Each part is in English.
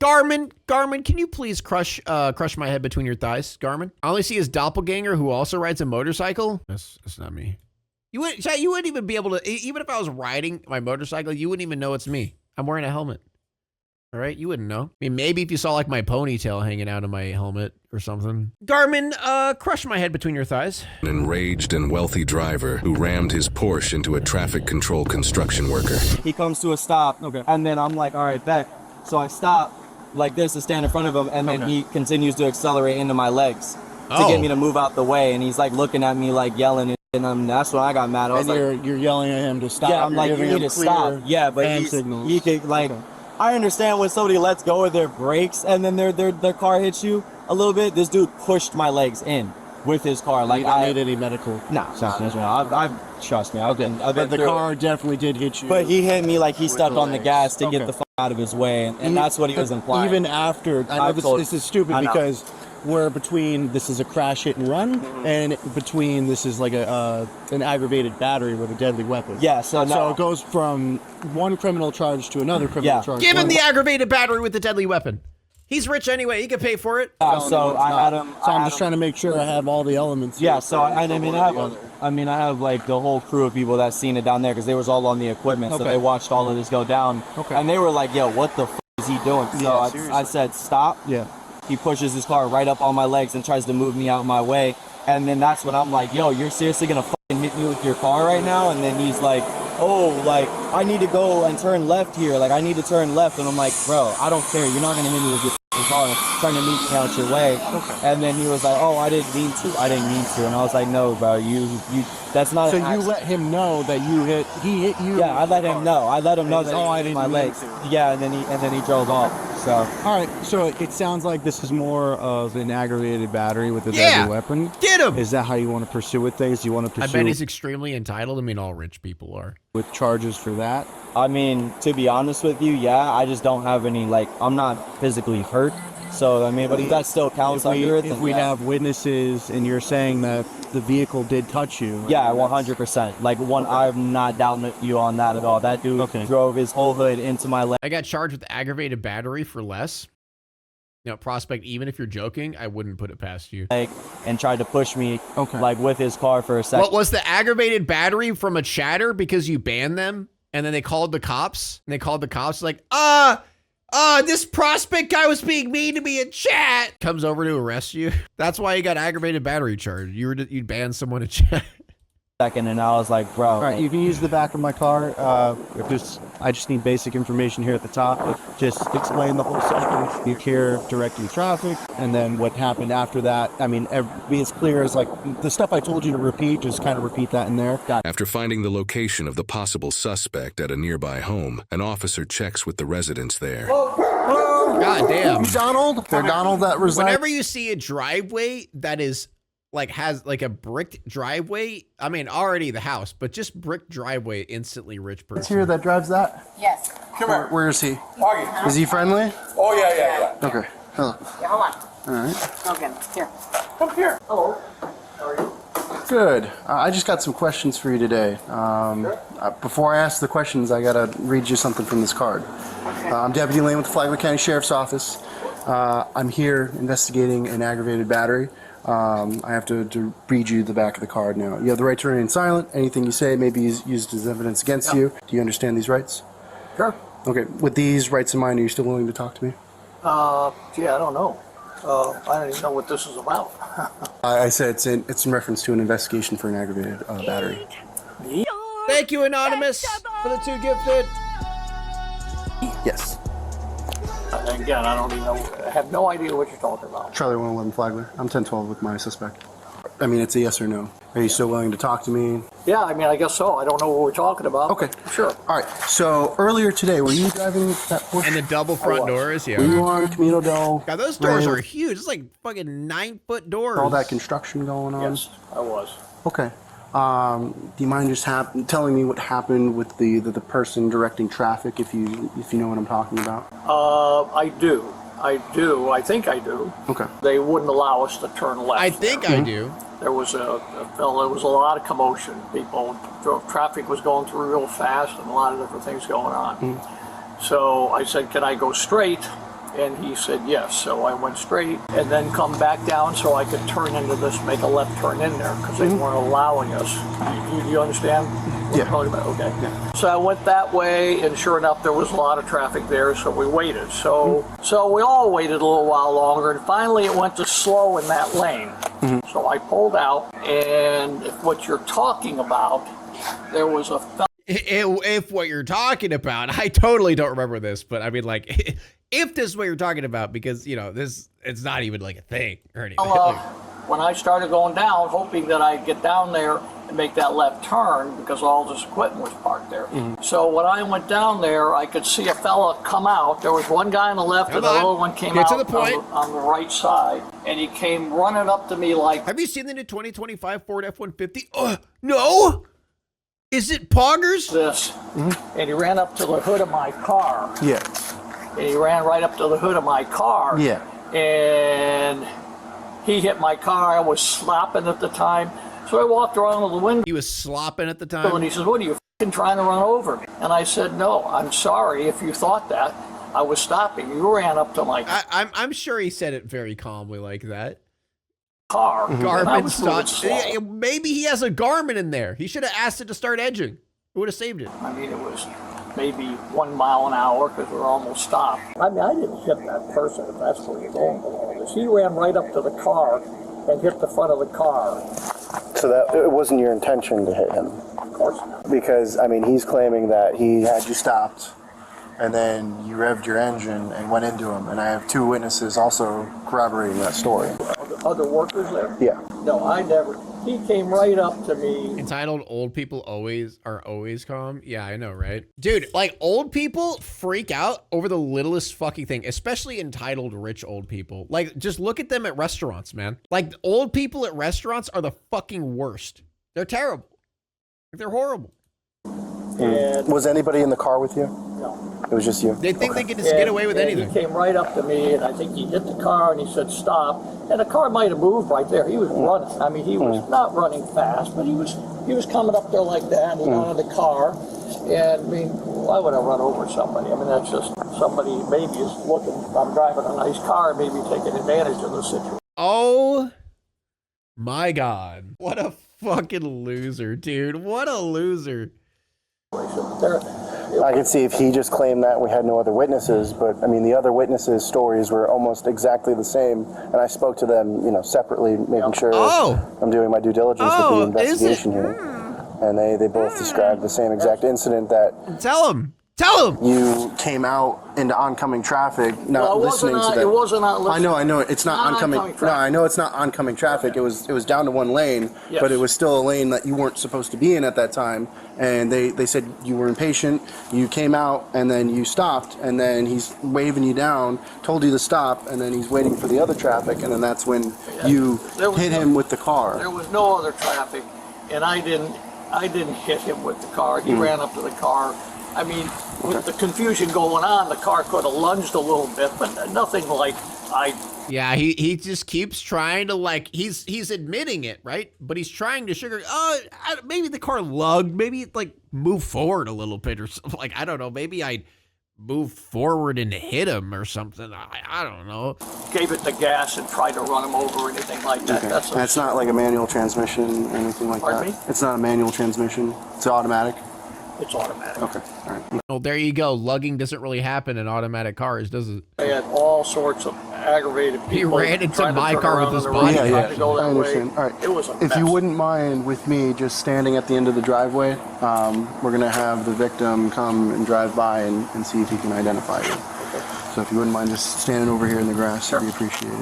Garmin, can you please crush my head between your thighs, Garmin? I only see his doppelganger who also rides a motorcycle. That's not me. You wouldn't even be able to, even if I was riding my motorcycle, you wouldn't even know it's me. I'm wearing a helmet. All right, you wouldn't know. I mean, maybe if you saw like my ponytail hanging out of my helmet or something. Garmin, crush my head between your thighs. An enraged and wealthy driver who rammed his Porsche into a traffic control construction worker. He comes to a stop, and then I'm like, all right, bet. So I stop like this to stand in front of him, and then he continues to accelerate into my legs to get me to move out the way, and he's like looking at me like yelling, and that's when I got mad. I was like, you're yelling at him to stop. Yeah, I'm like, you need to stop. Yeah, but he could like. I understand when somebody lets go of their brakes and then their car hits you a little bit. This dude pushed my legs in with his car. Like, I need any medical. No, trust me. I've been but the car definitely did hit you. But he hit me like he stepped on the gas to get the fuck out of his way, and that's what he was implying. Even after, I know this is stupid because we're between, this is a crash hit and run, and between this is like an aggravated battery with a deadly weapon. Yeah, so it goes from one criminal charge to another criminal charge. Give him the aggravated battery with the deadly weapon. He's rich anyway. He can pay for it. So I had him. So I'm just trying to make sure I have all the elements. Yeah. So I have like the whole crew of people that seen it down there because they was all on the equipment, so they watched all of this go down. Okay. And they were like, "Yo, what the f is he doing?" So I said, "Stop." Yeah. He pushes his car right up on my legs and tries to move me out my way. And then that's when I'm like, "Yo, you're seriously gonna fucking hit me with your car right now?" And then he's like, "Oh, like I need to go and turn left here. Like I need to turn left." And I'm like, "Bro, I don't care. You're not gonna hit me with your car trying to meet me out your way." Okay. And then he was like, "Oh, I didn't mean to." And I was like, "No, bro, you that's not." So you let him know that he hit you. Yeah, I let him know. I let him know that I didn't my legs. Yeah, and then he drove off. So all right. So it sounds like this is more of an aggravated battery with a deadly weapon. Get him. Is that how you want to pursue with things? You want to pursue? I bet he's extremely entitled. I mean, all rich people are. With charges for that? I mean, to be honest with you, yeah, I just don't have any, like, I'm not physically hurt. So, I mean, but if that still counts under it, if we have witnesses and you're saying that the vehicle did touch you. Yeah, 100%. Like, I'm not doubting you on that at all. That dude drove his whole hood into my leg. I got charged with aggravated battery for less. You know, Prospect, even if you're joking, I wouldn't put it past you. And tried to push me, like, with his car for a second. What was the aggravated battery from a chatter because you banned them? And then they called the cops? And they called the cops like, this Prospect guy was being mean to me in chat. Comes over to arrest you. That's why you got aggravated battery charge. You'd ban someone in chat. And I was like, bro. All right, you can use the back of my car. I just need basic information here at the top. Just explain the whole sequence. You're here directing traffic, and then what happened after that. I mean, be as clear as like the stuff I told you to repeat. Just kind of repeat that in there. After finding the location of the possible suspect at a nearby home, an officer checks with the residents there. God damn. Donald? They're Donald that resides. Whenever you see a driveway that is has like a bricked driveway, I mean, already the house, but just brick driveway, instantly rich person. It's here that drives that? Yes. Come here. Where is he? Is he friendly? Oh, yeah. Okay. Hello. Yeah, hold on. All right. Okay, here. Come here. Hello. How are you? Good. I just got some questions for you today. Before I ask the questions, I gotta read you something from this card. Okay. I'm Deputy Lane with the Flagler County Sheriff's Office. I'm here investigating an aggravated battery. I have to read you the back of the card now. You have the right to remain silent. Anything you say may be used as evidence against you. Do you understand these rights? Sure. Okay. With these rights in mind, are you still willing to talk to me? Gee, I don't know. I don't even know what this is about. I said it's in reference to an investigation for an aggravated battery. Thank you, Anonymous, for the 2 gifted. Yes. Again, I don't even know. I have no idea what you're talking about. Charlie 111 Flagler. I'm 1012 with my suspect. I mean, it's a yes or no. Are you still willing to talk to me? Yeah, I mean, I guess so. I don't know what we're talking about. Okay. Sure. All right. So earlier today, were you driving that Porsche? And the double front doors, yeah. Were you on Camino del? God, those doors are huge. It's like fucking 9-foot doors. All that construction going on? Yes, I was. Okay. Do you mind just telling me what happened with the person directing traffic, if you know what I'm talking about? I do. I think I do. Okay. They wouldn't allow us to turn left. I think I do. There was a lot of commotion. Traffic was going through real fast and a lot of different things going on. So I said, can I go straight? And he said yes. So I went straight and then come back down so I could turn into this, make a left turn in there because they weren't allowing us. You understand? What Yeah. I'm talking about? Okay. Yeah. So I went that way, and sure enough, there was a lot of traffic there, so we waited. So we all waited a little while longer, and finally it went to slow in that lane. So I pulled out, and if what you're talking about, there was a If what you're talking about, I totally don't remember this, but I mean, like, if this is what you're talking about, because, you know, it's not even like a thing or anything. when I started going down, hoping that I'd get down there and make that left turn because all this equipment was parked there. So when I went down there, I could see a fella come out. There was one guy on the left and the other one came out to the point. On the right side. And he came running up to me like... Have you seen the new 2025 Ford F-150? No? Is it Poggers? This. And he ran up to the hood of my car. Yeah. And he ran right up to the hood of my car. Yeah. And he hit my car. I was slopping at the time. So I walked around with the window. He was slopping at the time. And he says, what are you f***ing trying to run over me? And I said, no, I'm sorry if you thought that. I was stopping. You ran up to my I'm sure he said it very calmly like that. car. Garmin stopped. Maybe he has a Garmin in there. He should have asked it to start edging. It would have saved it. I mean, it was maybe 1 mile an hour because we were almost stopped. I mean, I didn't hit that person, if that's where you're going with all this. He ran right up to the car and hit the front of the car. So that it wasn't your intention to hit him? Of course not. Because, I mean, he's claiming that he had you stopped, and then you revved your engine and went into him. And I have 2 witnesses also corroborating that story. Other workers there? Yeah. No, I never. He came right up to me. Entitled old people are always calm. Yeah, I know, right? Dude, like old people freak out over the littlest fucking thing, especially entitled rich old people. Like just look at them at restaurants, man. Like old people at restaurants are the fucking worst. They're terrible. They're horrible. And Was anybody in the car with you? no. It was just you? They think they can just get away with And anything. he came right up to me, and I think he hit the car, and he said, stop. And the car might have moved right there. He was running. I mean, he was not running fast, but he was coming up there like that, and he got out of the car. And, I mean, why would I run over somebody? I mean, that's just somebody maybe is looking, I'm driving a nice car, maybe taking advantage of the situation. Oh my God. What a fucking loser, dude. What a loser. I can see if he just claimed that we had no other witnesses, but I mean the other witnesses' stories were almost exactly the same, and I spoke to them, you know, separately, making sure I'm doing my due diligence with the investigation here. And they both described the same exact incident that Tell him. you came out into oncoming traffic, not listening to them. It wasn't on listening. I know it's not oncoming. traffic. No, I know it's not oncoming traffic. It was down to 1 lane, Yes. but it was still a lane that you weren't supposed to be in at that time. And they said you were impatient. You came out and then you stopped, and then he's waving you down, told you to stop, and then he's waiting for the other traffic, and then that's when you hit him with the car. There was no other traffic, and I didn't hit him with the car. He ran up to the car. I mean, with the confusion going on, the car could have lunged a little bit, but nothing like Yeah, he just keeps trying to, like, he's admitting it, right? But he's trying to maybe the car lugged, maybe it, like, moved forward a little bit or something. Like, I don't know, maybe I moved forward and hit him or something. I don't know. Gave it the gas and tried to run him over or anything like that. Okay. That's not like a manual transmission or anything like Pardon that? me? It's not a manual transmission. It's automatic? It's automatic. Okay, all right. Well, there you go. Lugging doesn't really happen in automatic cars, does it? They had all sorts of aggravated people. He ran into trying to my turn car around with his on the body. road, Yeah, trying to go I that way. understand. All right. It was a If you mess. wouldn't mind with me just standing at the end of the driveway, we're going to have the victim come and drive by and see if he can identify you. So if you wouldn't mind just standing over here in the grass, that'd be appreciated.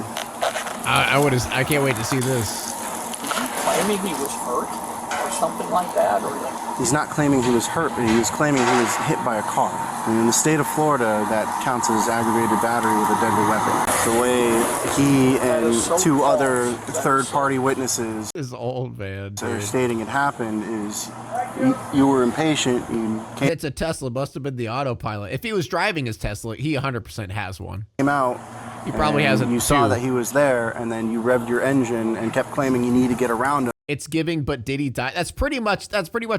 I can't wait to see this. Claiming he was hurt or something like that, or He's not claiming he was hurt, but he was claiming he was hit by a car. And in the state of Florida, that counts as aggravated battery with a deadly weapon. The way he and is so 2 false. other third-party witnesses This is old, man. are Dude. stating it happened is you were impatient. You It's a Tesla. Must have been the autopilot. If he was driving his Tesla, he 100% has one. came out. He probably has and it You saw too. that he was there, and then you revved your engine and kept claiming you need to get around him. It's giving, but did he die? That's pretty much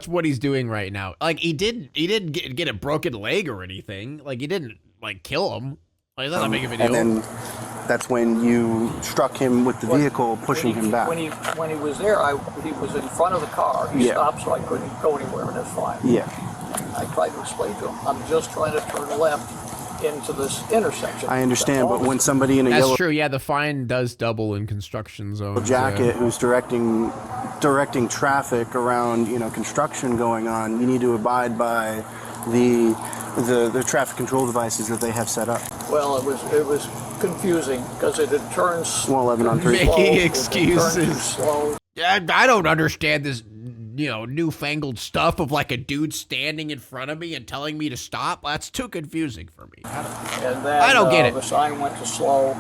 what he's doing right now. Like he didn't get a broken leg or anything. Like he didn't like kill him. Oh, that's not big of a deal. And then that's when you struck him with the vehicle, pushing him back. When he was there, he was in front of the car. He stopped, so I couldn't go anywhere, and that's fine. Yeah. I tried to explain to him, I'm just trying to turn left into this intersection. I understand, but when somebody in a yellow true. Yeah, the fine does double in construction zones. jacket who's directing traffic around, construction going on, you need to abide by the traffic control devices that they have set up. Well, it was confusing because it had turned 111 on 3. Making excuses. It turned too slow. Yeah, I don't understand this, newfangled stuff of like a dude standing in front of me and telling me to stop. That's too confusing for me. And then I don't get it. The sign went to slow,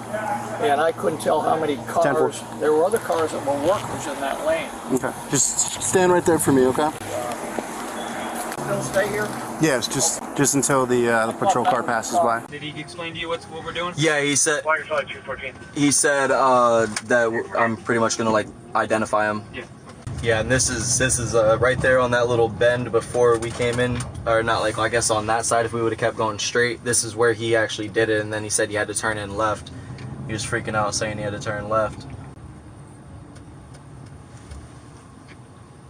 and I couldn't tell how many cars. 10-4. There were other cars that were workers in that lane. Okay. Just stand right there for me, okay? Still stay here? Yes, just until the patrol car passes by. Did he explain to you what we're doing? Yeah, he said. Why are you 214? He said that I'm pretty much gonna like identify him. Yeah. Yeah, and this is right there on that little bend before we came in, or not, like I guess on that side. If we would have kept going straight, this is where he actually did it, and then he said he had to turn in left. He was freaking out, saying he had to turn left.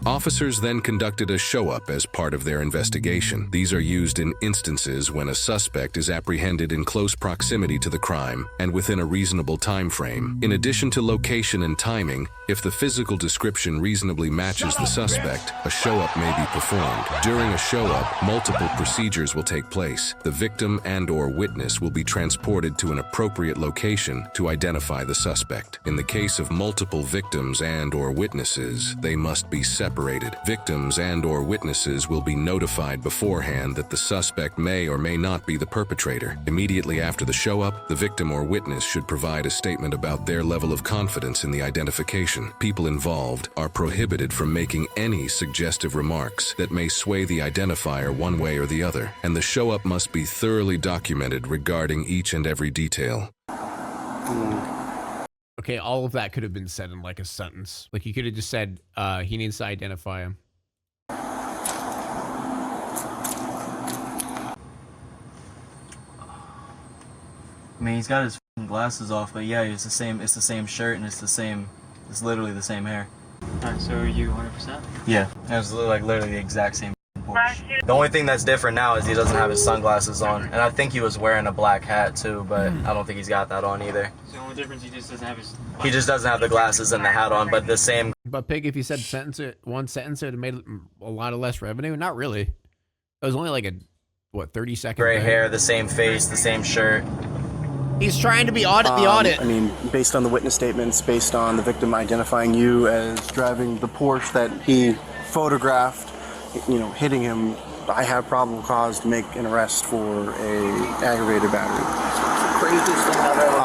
Officers then conducted a show-up as part of their investigation. These are used in instances when a suspect is apprehended in close proximity to the crime and within a reasonable time frame. In addition to location and timing, if the physical description reasonably matches the suspect, a show-up may be performed. During a show-up, multiple procedures will take place. The victim and/or witness will be transported to an appropriate location to identify the suspect. In the case of multiple victims and/or witnesses, they must be separated. Victims and/or witnesses will be notified beforehand that the suspect may or may not be the perpetrator. Immediately after the show-up, the victim or witness should provide a statement about their level of confidence in the identification. People involved are prohibited from making any suggestive remarks that may sway the identifier one way or the other, and the show-up must be thoroughly documented regarding each and every detail. Okay, all of that could have been said in like a sentence. Like you could have just said, he needs to identify him. I mean, he's got his glasses off, but yeah, it's the same shirt, and it's literally the same hair. Alright, so are you 100%? Yeah, it was like literally the exact same Porsche. The only thing that's different now is he doesn't have his sunglasses on, and I think he was wearing a black hat too, but I don't think he's got that on either. So the only difference, he just doesn't have his... He just doesn't have the glasses and the hat on, but the same. But Pig, if you said one sentence, it would have made a lot of less revenue. Not really. It was only like 30-second Gray thing. hair, the same face, the same shirt. He's trying to be the audit. I mean, based on the witness statements, based on the victim identifying you as driving the Porsche that he photographed, hitting him, I have probable cause to make an arrest for a aggravated battery. It's the craziest thing I've ever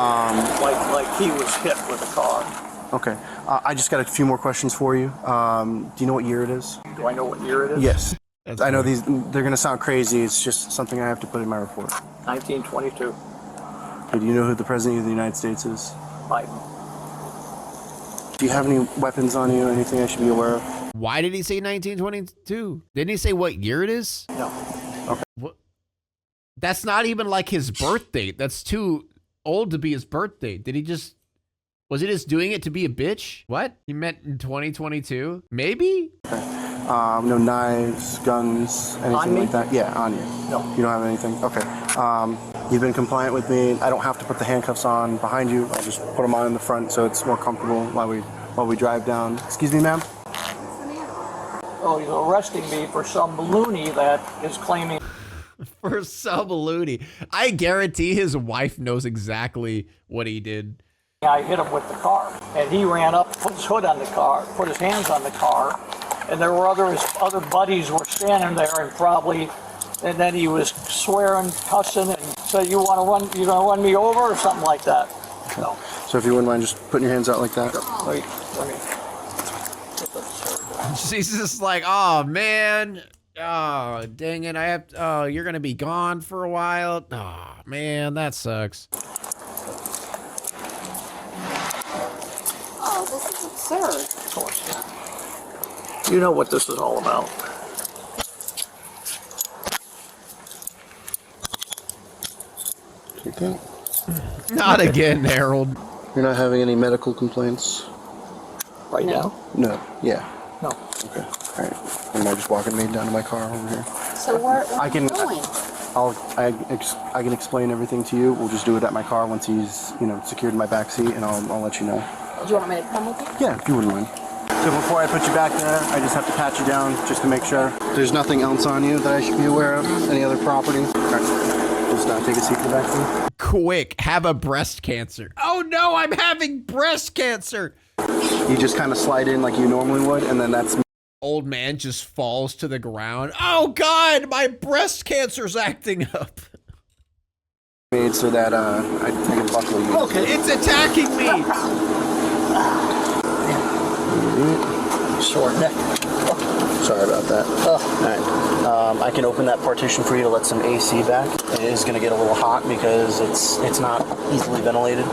like he was hit with a car. Okay. I just got a few more questions for you. Do you know what year it is? Do I know what year it is? Yes. I know they're going to sound crazy. It's just something I have to put in my report. 1922. Do you know who the President of the United States is? Biden. Do you have any weapons on you? Anything I should be aware of? Why did he say 1922? Didn't he say what year it is? No. Okay. What? That's not even like his birth date. That's too old to be his birth date. Was he just doing it to be a bitch? What? He meant in 2022? Maybe? Okay. No knives, guns, anything like that? Yeah, on you. No. You don't have anything? Okay. You've been compliant with me. I don't have to put the handcuffs on behind you. I'll just put them on in the front so it's more comfortable while we drive down. Excuse me, ma'am? Oh, he's arresting me for some loony that is claiming... For some loony. I guarantee his wife knows exactly what he did. I hit him with the car, and he ran up, put his hood on the car, put his hands on the car, and there were his other buddies were standing there, and then he was swearing, cussing, and said, "You gonna run me over," or something like that. Okay. No. So if you wouldn't mind just putting your hands out like that. Wait, let me. She's just like, oh man, oh dang it, you're gonna be gone for a while. Oh man, that sucks. Oh, this is absurd. Of course. You know what this is all about. Okay. Not again, Harold. You're not having any medical complaints? Right now? No. Yeah. No. Okay. All right. Am I just walking me down to my car over here? So where I can. are you going? I can explain everything to you. We'll just do it at my car once he's, secured in my back seat, and I'll let you know. Do you want me to come with you? Yeah, if you wouldn't mind. So before I put you back there, I just have to pat you down just to make sure. There's nothing else on you that I should be aware of? Any other property? All right. Just take a seat in the back seat. Quick, have a breast cancer. Oh no, I'm having breast cancer. You just kind of slide in like you normally would, and then that's... Old man just falls to the ground. Oh God, my breast cancer's acting up. Made so that I can buckle you. Okay, it's attacking me. Short neck. Sorry about that. All right. I can open that partition for you to let some AC back. It is going to get a little hot because it's not easily ventilated.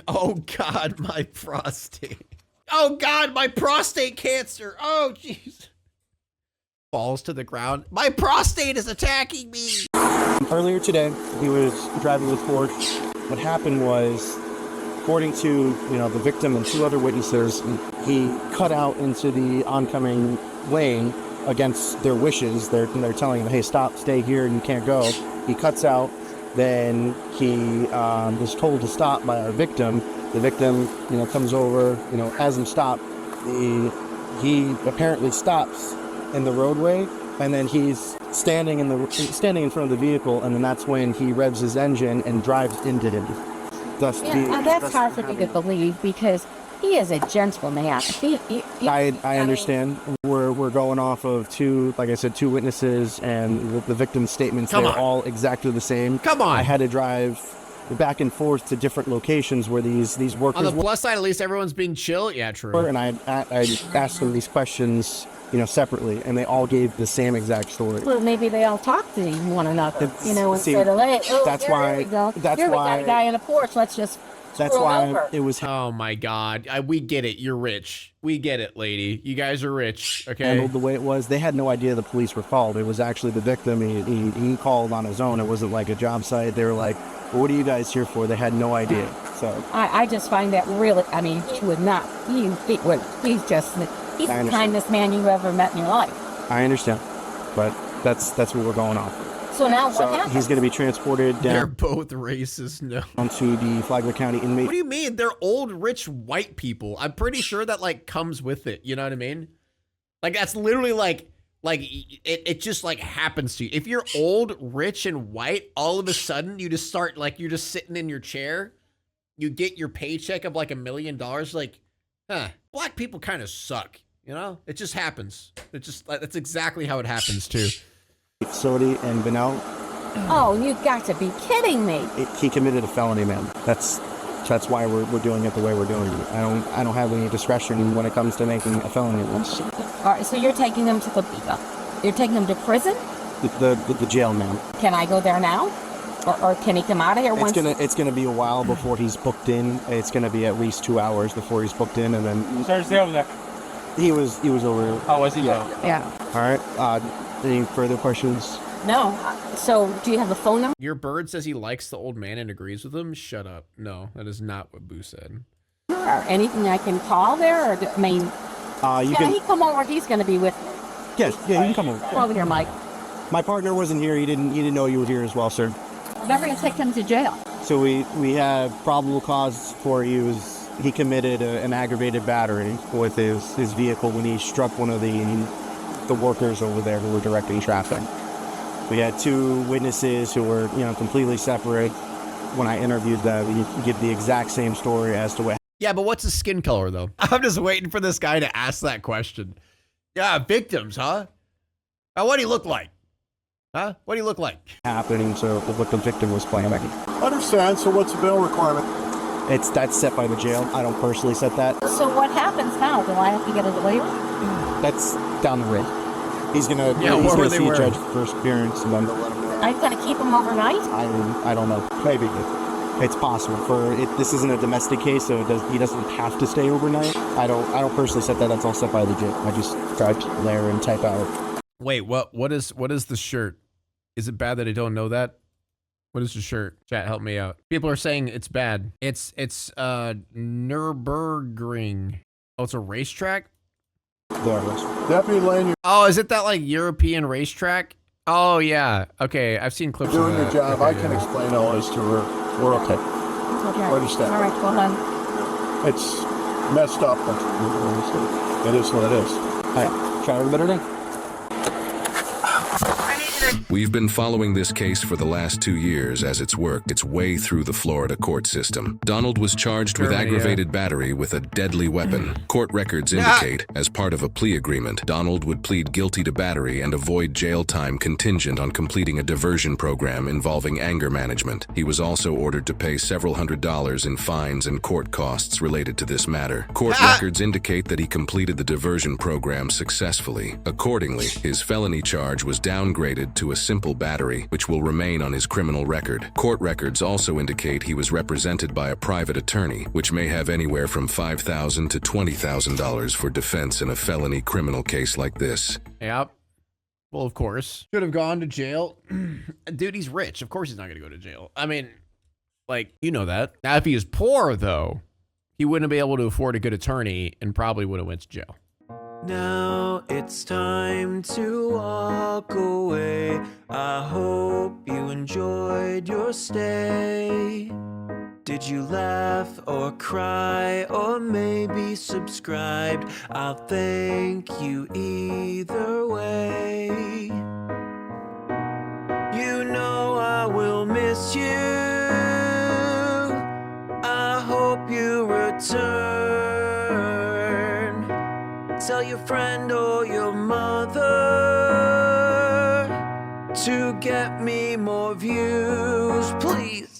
Oh God, my prostate. Oh God, my prostate cancer. Oh jeez. Falls to the ground. My prostate is attacking me. Earlier today, he was driving with Porsche. What happened was, according to the victim and 2 other witnesses, he cut out into the oncoming lane against their wishes. They're telling him, "Hey, stop, stay here, you can't go." He cuts out. Then he was told to stop by our victim. The victim, comes over, has him stop. He apparently stops in the roadway, and then he's standing in front of the vehicle, and then that's when he revs his engine and drives into him. Now that's hard for me to believe because he is a gentleman. I understand. We're going off of 2 witnesses, and the victim's statements. They're all exactly the same. Come on. I had to drive back and forth to different locations where these workers. On the plus side, at least everyone's being chill. Yeah, true. And I asked them these questions, separately, and they all gave the same exact story. Well, maybe they all talk to one another, instead of, "Hey, that's here why. we go. That's here why. we got a guy in a Porsche. Let's just." That's why over. it was Oh my God. We get it. You're rich. We get it, lady. You guys are rich. Okay. handled the way it was. They had no idea the police were called. It was actually the victim. He called on his own. It wasn't like a job site. They were like, "Well, what are you guys here for?" They had no idea. So I just find that really. I mean, he would not. He's the kindest man you ever met in your life. I understand, but that's what we're going off. So now what happens? He's going to be transported They're down both racist. No. onto the Flagler County inmate. What do you mean? They're old, rich, white people. I'm pretty sure that comes with it. You know what I mean? That's literally it just happens to you. If you're old, rich, and white, all of a sudden you just start you're just sitting in your chair. You get your paycheck of $1 million. Black people kind of suck. It just happens. That's exactly how it happens too. Facility in Benel. Oh, you got to be kidding me! He committed a felony, man. That's why we're doing it the way we're doing it. I don't have any discretion when it comes to making a felony list. All right, so you're taking them to you're taking them to prison? The jail, man. Can I go there now, or can he come out of here once? It's gonna be a while before he's booked in. It's gonna be at least 2 hours before he's booked in, and then. Sorry, stay over there. He was over here. Oh, was he? Yeah. All right. Any further questions? No. So, do you have a phone number? Your bird says he likes the old man and agrees with him. Shut up. No, that is not what Boo said. Or anything I can call there? Or, I mean, he come over. He's going to be with me. Yes, yeah, you can come over. Come over here, Mike. My partner wasn't here. He didn't know you were here as well, sir. Never going to take him to jail. So we have probable cause for you. He committed an aggravated battery with his vehicle when he struck one of the workers over there who were directing traffic. We had 2 witnesses who were, completely separate. When I interviewed them, you give the exact same story as to what. Yeah, but what's his skin color though? I'm just waiting for this guy to ask that question. Yeah, victims, huh? What do he look like? Huh? What do you look like? Happening, so what the victim was claiming. Understand. So what's the bail requirement? That's set by the jail. I don't personally set that. So what happens now? Do I have to get a waiver? That's down the road. He's gonna see a judge for first appearance, and then I'm going to keep him overnight? I don't know. Maybe it's possible. This isn't a domestic case, so he doesn't have to stay overnight. I don't personally set that. That's all set by the jail. I just drive there and type out. Wait, what is the shirt? Is it bad that I don't know that? What is the shirt? Chat, help me out. People are saying it's bad. It's Nürburgring. Oh, it's a racetrack? There it is. Deputy Lane, you're Oh, is it that like European racetrack? Oh yeah. Okay, I've seen clips doing of your that. job. Okay, I can yeah. explain all this to her. We're okay. Okay. Where to step? All right, well then. It's messed up, but it is what it is. Hi. Try a better day. We've been following this case for the last 2 years as it's worked its way through the Florida court system. Donald was charged with Germany, aggravated battery with a deadly weapon. Court records indicate, as part of a plea agreement, Donald would plead guilty to battery and avoid jail time contingent on completing a diversion program involving anger management. He was also ordered to pay several $100s in fines and court costs related to this matter. Court records indicate that he completed the diversion program successfully. Accordingly, his felony charge was downgraded to a simple battery, which will remain on his criminal record. Court records also indicate he was represented by a private attorney, which may have anywhere from $5,000 to $20,000 for defense in a felony criminal case like this. Yep. Well, of course. Should have gone to jail. Dude, he's rich. Of course he's not going to go to jail. I mean, like, you know that. Now, if he is poor, though, he wouldn't be able to afford a good attorney and probably would have went to jail. Now it's time to walk away. I hope you enjoyed your stay. Did you laugh or cry or maybe subscribed? I'll thank you either way. You know I will miss you. I hope you return. Tell your friend or your mother to get me more views, please.